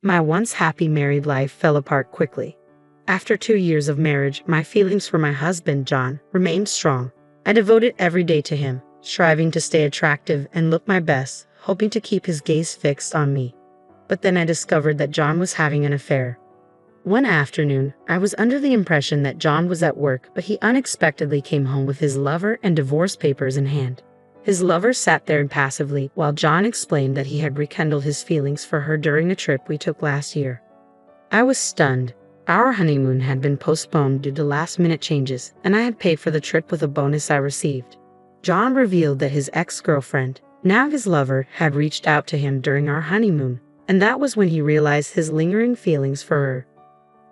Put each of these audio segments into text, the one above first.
My once happy married life fell apart quickly. After 2 years of marriage, my feelings for my husband, John, remained strong. I devoted every day to him, striving to stay attractive and look my best, hoping to keep his gaze fixed on me. But then I discovered that John was having an affair. One afternoon, I was under the impression that John was at work, but he unexpectedly came home with his lover and divorce papers in hand. His lover sat there impassively while John explained that he had rekindled his feelings for her during a trip we took last year. I was stunned. Our honeymoon had been postponed due to last-minute changes, and I had paid for the trip with a bonus I received. John revealed that his ex-girlfriend, now his lover, had reached out to him during our honeymoon, and that was when he realized his lingering feelings for her.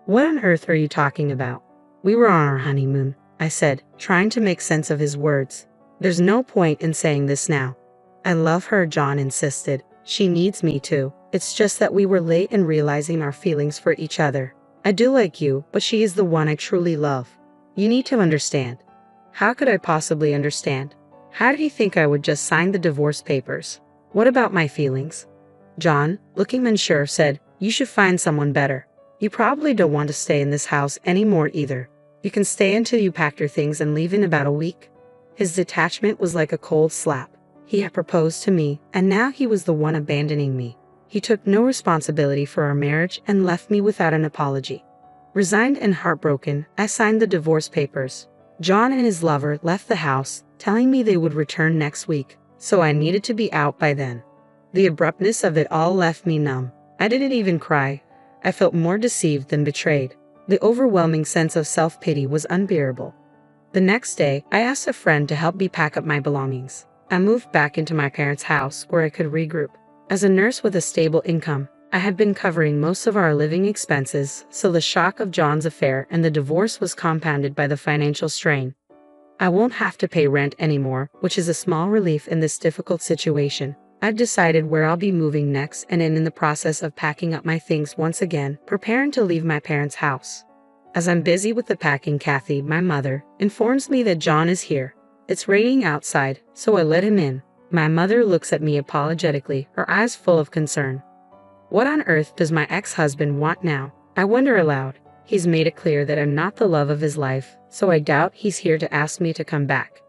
"What on earth are you talking about? We were on our honeymoon," I said, trying to make sense of his words. "There's no point in saying this now." "I love her," John insisted. "She needs me too. It's just that we were late in realizing our feelings for each other. I do like you, but she is the one I truly love. You need to understand." How could I possibly understand? How did he think I would just sign the divorce papers? What about my feelings? John, looking unsure, said, "You should find someone better. You probably don't want to stay in this house anymore either. You can stay until you pack your things and leave in about a week." His detachment was like a cold slap. He had proposed to me, and now he was the one abandoning me. He took no responsibility for our marriage and left me without an apology. Resigned and heartbroken, I signed the divorce papers. John and his lover left the house, telling me they would return next week, so I needed to be out by then. The abruptness of it all left me numb. I didn't even cry. I felt more deceived than betrayed. The overwhelming sense of self-pity was unbearable. The next day, I asked a friend to help me pack up my belongings. I moved back into my parents' house where I could regroup. As a nurse with a stable income, I had been covering most of our living expenses, so the shock of John's affair and the divorce was compounded by the financial strain. I won't have to pay rent anymore, which is a small relief in this difficult situation. I've decided where I'll be moving next and am in the process of packing up my things once again, preparing to leave my parents' house. As I'm busy with the packing, Kathy, my mother, informs me that John is here. It's raining outside, so I let him in. My mother looks at me apologetically, her eyes full of concern. What on earth does my ex-husband want now? I wonder aloud. He's made it clear that I'm not the love of his life, so I doubt he's here to ask me to come back.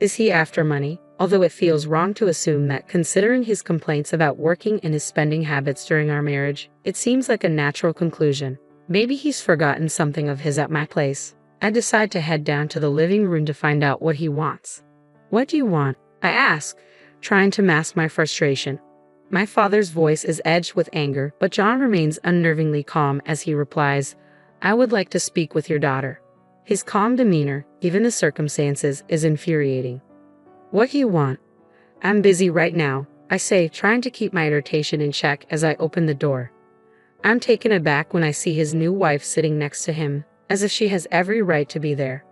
Is he after money? Although it feels wrong to assume that, considering his complaints about working and his spending habits during our marriage, it seems like a natural conclusion. Maybe he's forgotten something of his at my place. I decide to head down to the living room to find out what he wants. "What do you want?" I ask, trying to mask my frustration. My father's voice is edged with anger, but John remains unnervingly calm as he replies, "I would like to speak with your daughter." His calm demeanor, given the circumstances, is infuriating. "What do you want?" "I'm busy right now," I say, trying to keep my irritation in check as I open the door. I'm taken aback when I see his new wife sitting next to him, as if she has every right to be there.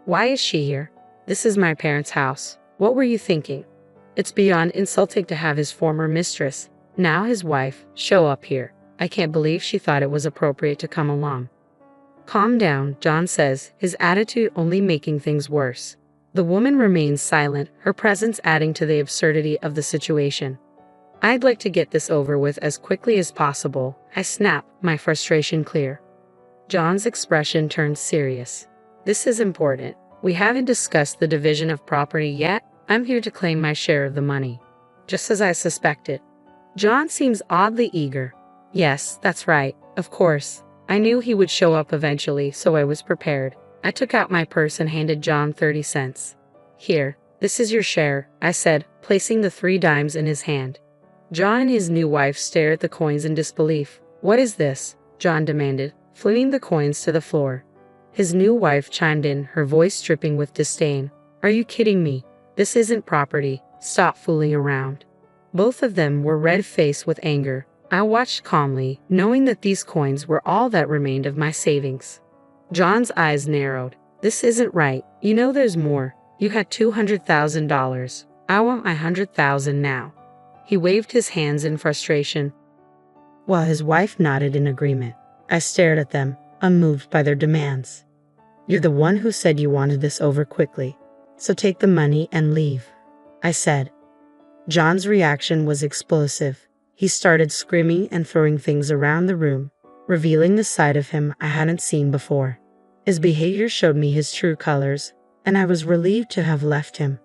"Why is she here? This is my parents' house. What were you thinking?" It's beyond insulting to have his former mistress, now his wife, show up here. I can't believe she thought it was appropriate to come along. "Calm down," John says, his attitude only making things worse. The woman remains silent, her presence adding to the absurdity of the situation. "I'd like to get this over with as quickly as possible," I snap, my frustration clear. John's expression turns serious. "This is important. We haven't discussed the division of property yet. I'm here to claim my share of the money." Just as I suspected. John seems oddly eager. "Yes, that's right, of course. I knew he would show up eventually, so I was prepared." I took out my purse and handed John 30 cents. "Here, this is your share," I said, placing the 3 dimes in his hand. John and his new wife stare at the coins in disbelief. "What is this?" John demanded, flinging the coins to the floor. His new wife chimed in, her voice dripping with disdain. "Are you kidding me? This isn't property. Stop fooling around." Both of them were red-faced with anger. I watched calmly, knowing that these coins were all that remained of my savings. John's eyes narrowed. "This isn't right. You know there's more. You had $200,000. I want my $100,000 now." He waved his hands in frustration, while his wife nodded in agreement. I stared at them, unmoved by their demands. "You're the one who said you wanted this over quickly, so take the money and leave," I said. John's reaction was explosive. He started screaming and throwing things around the room, revealing the side of him I hadn't seen before. His behavior showed me his true colors, and I was relieved to have left him.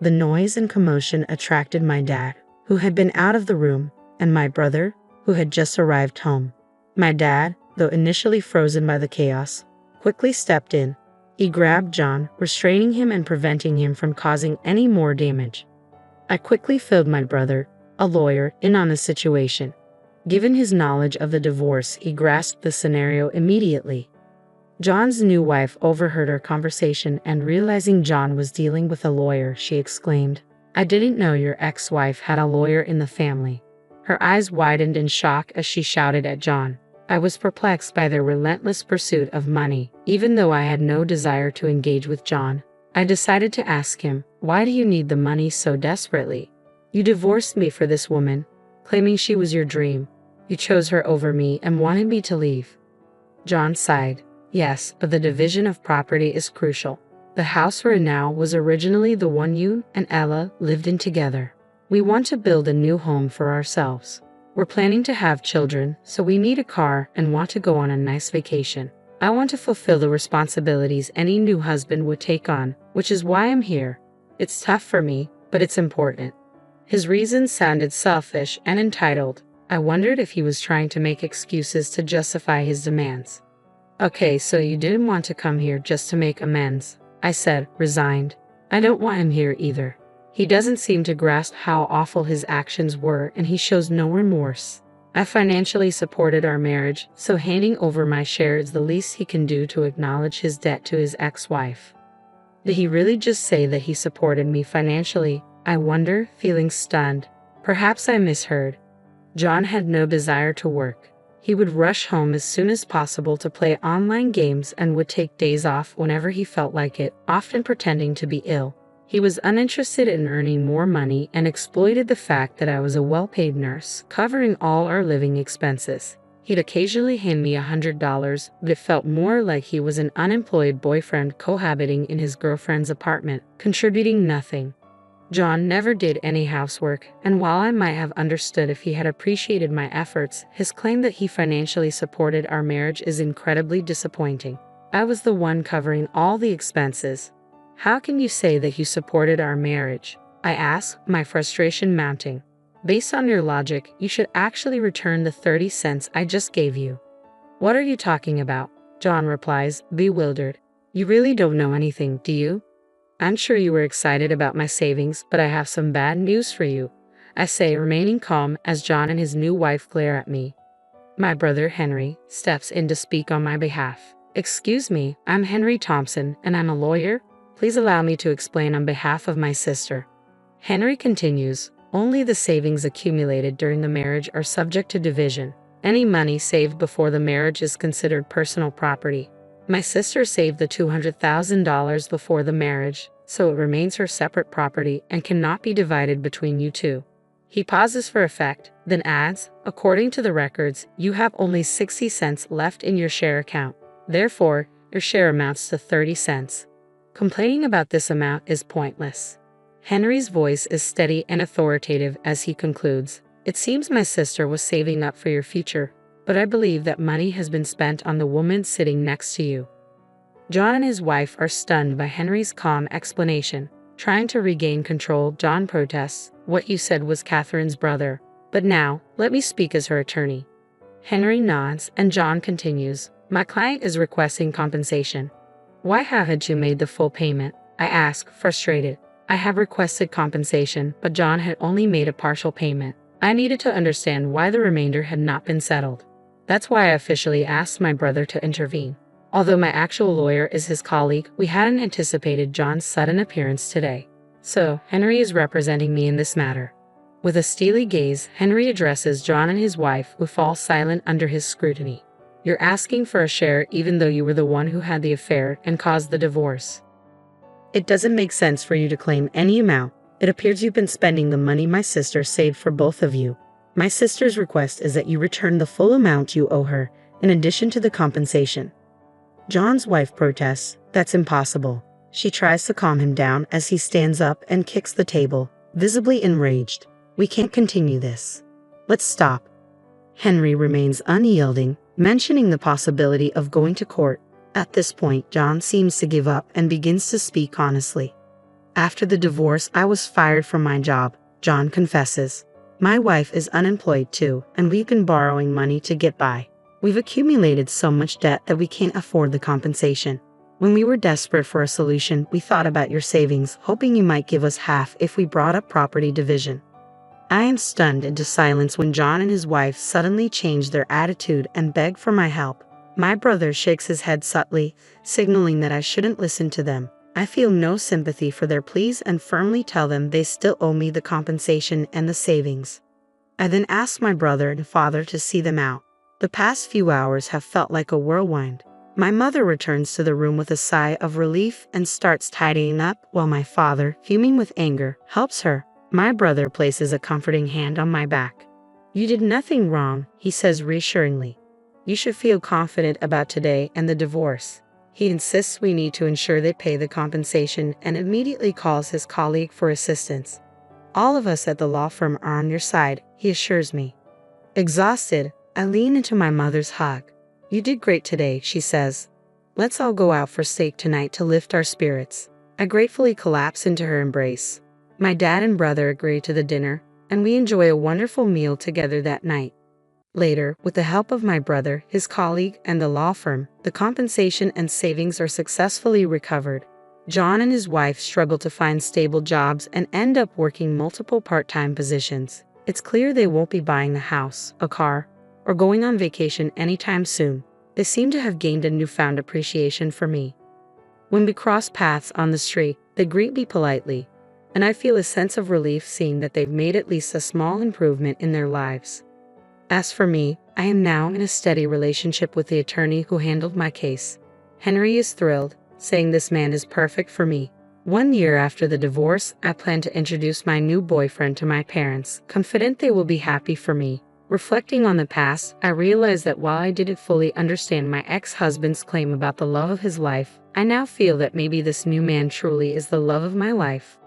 The noise and commotion attracted my dad, who had been out of the room, and my brother, who had just arrived home. My dad, though initially frozen by the chaos, quickly stepped in. He grabbed John, restraining him and preventing him from causing any more damage. I quickly filled my brother, a lawyer, in on the situation. Given his knowledge of the divorce, he grasped the scenario immediately. John's new wife overheard our conversation and realizing John was dealing with a lawyer, she exclaimed, "I didn't know your ex-wife had a lawyer in the family." Her eyes widened in shock as she shouted at John. I was perplexed by their relentless pursuit of money. Even though I had no desire to engage with John, I decided to ask him, "Why do you need the money so desperately? You divorced me for this woman, claiming she was your dream. You chose her over me and wanted me to leave." John sighed. "Yes, but the division of property is crucial. The house we're in now was originally the one you and Ella lived in together. We want to build a new home for ourselves. We're planning to have children, so we need a car and want to go on a nice vacation. I want to fulfill the responsibilities any new husband would take on, which is why I'm here. It's tough for me, but it's important." His reasons sounded selfish and entitled. I wondered if he was trying to make excuses to justify his demands. "Okay, so you didn't want to come here just to make amends," I said, resigned. "I don't want him here either. He doesn't seem to grasp how awful his actions were and he shows no remorse. I financially supported our marriage, so handing over my share is the least he can do to acknowledge his debt to his ex-wife." Did he really just say that he supported me financially? I wonder, feeling stunned. Perhaps I misheard. John had no desire to work. He would rush home as soon as possible to play online games and would take days off whenever he felt like it, often pretending to be ill. He was uninterested in earning more money and exploited the fact that I was a well-paid nurse, covering all our living expenses. He'd occasionally hand me $100, but it felt more like he was an unemployed boyfriend cohabiting in his girlfriend's apartment, contributing nothing. John never did any housework, and while I might have understood if he had appreciated my efforts, his claim that he financially supported our marriage is incredibly disappointing. I was the one covering all the expenses. "How can you say that you supported our marriage?" I asked, my frustration mounting. "Based on your logic, you should actually return the 30 cents I just gave you." "What are you talking about?" John replies, bewildered. "You really don't know anything, do you?" "I'm sure you were excited about my savings, but I have some bad news for you," I say, remaining calm as John and his new wife glare at me. My brother Henry steps in to speak on my behalf. "Excuse me, I'm Henry Thompson, and I'm a lawyer. Please allow me to explain on behalf of my sister." Henry continues, "Only the savings accumulated during the marriage are subject to division. Any money saved before the marriage is considered personal property. My sister saved the $200,000 before the marriage, so it remains her separate property and cannot be divided between you two." He pauses for effect, then adds, "According to the records, you have only 60 cents left in your share account. Therefore, your share amounts to 30 cents. Complaining about this amount is pointless." Henry's voice is steady and authoritative as he concludes, "It seems my sister was saving up for your future, but I believe that money has been spent on the woman sitting next to you." John and his wife are stunned by Henry's calm explanation. Trying to regain control, John protests, "What you said was Catherine's brother. But now, let me speak as her attorney." Henry nods, and John continues, "My client is requesting compensation." "Why haven't you made the full payment?" I ask, frustrated. I have requested compensation, but John had only made a partial payment. I needed to understand why the remainder had not been settled. That's why I officially asked my brother to intervene. Although my actual lawyer is his colleague, we hadn't anticipated John's sudden appearance today. So, Henry is representing me in this matter. With a steely gaze, Henry addresses John and his wife, who fall silent under his scrutiny. "You're asking for a share even though you were the one who had the affair and caused the divorce. It doesn't make sense for you to claim any amount. It appears you've been spending the money my sister saved for both of you. My sister's request is that you return the full amount you owe her, in addition to the compensation." John's wife protests, "That's impossible." She tries to calm him down as he stands up and kicks the table, visibly enraged. "We can't continue this. Let's stop. Henry remains unyielding, mentioning the possibility of going to court. At this point, John seems to give up and begins to speak honestly. After the divorce, I was fired from my job, John confesses. My wife is unemployed too, and we've been borrowing money to get by. We've accumulated so much debt that we can't afford the compensation. When we were desperate for a solution, we thought about your savings, hoping you might give us half if we brought up property division. I am stunned into silence when John and his wife suddenly change their attitude and beg for my help. My brother shakes his head subtly, signaling that I shouldn't listen to them. I feel no sympathy for their pleas and firmly tell them they still owe me the compensation and the savings. I then ask my brother and father to see them out. The past few hours have felt like a whirlwind. My mother returns to the room with a sigh of relief and starts tidying up while my father, fuming with anger, helps her. My brother places a comforting hand on my back. You did nothing wrong, he says reassuringly. You should feel confident about today and the divorce. He insists we need to ensure they pay the compensation and immediately calls his colleague for assistance. All of us at the law firm are on your side, he assures me. Exhausted, I lean into my mother's hug. You did great today, she says. Let's all go out for steak tonight to lift our spirits. I gratefully collapse into her embrace. My dad and brother agree to the dinner, and we enjoy a wonderful meal together that night. Later, with the help of my brother, his colleague, and the law firm, the compensation and savings are successfully recovered. John and his wife struggle to find stable jobs and end up working multiple part-time positions. It's clear they won't be buying a house, a car, or going on vacation anytime soon. They seem to have gained a newfound appreciation for me. When we cross paths on the street, they greet me politely, and I feel a sense of relief seeing that they've made at least a small improvement in their lives. As for me, I am now in a steady relationship with the attorney who handled my case. Henry is thrilled, saying this man is perfect for me. 1 year after the divorce, I plan to introduce my new boyfriend to my parents, confident they will be happy for me. Reflecting on the past, I realize that while I didn't fully understand my ex-husband's claim about the love of his life, I now feel that maybe this new man truly is the love of my life.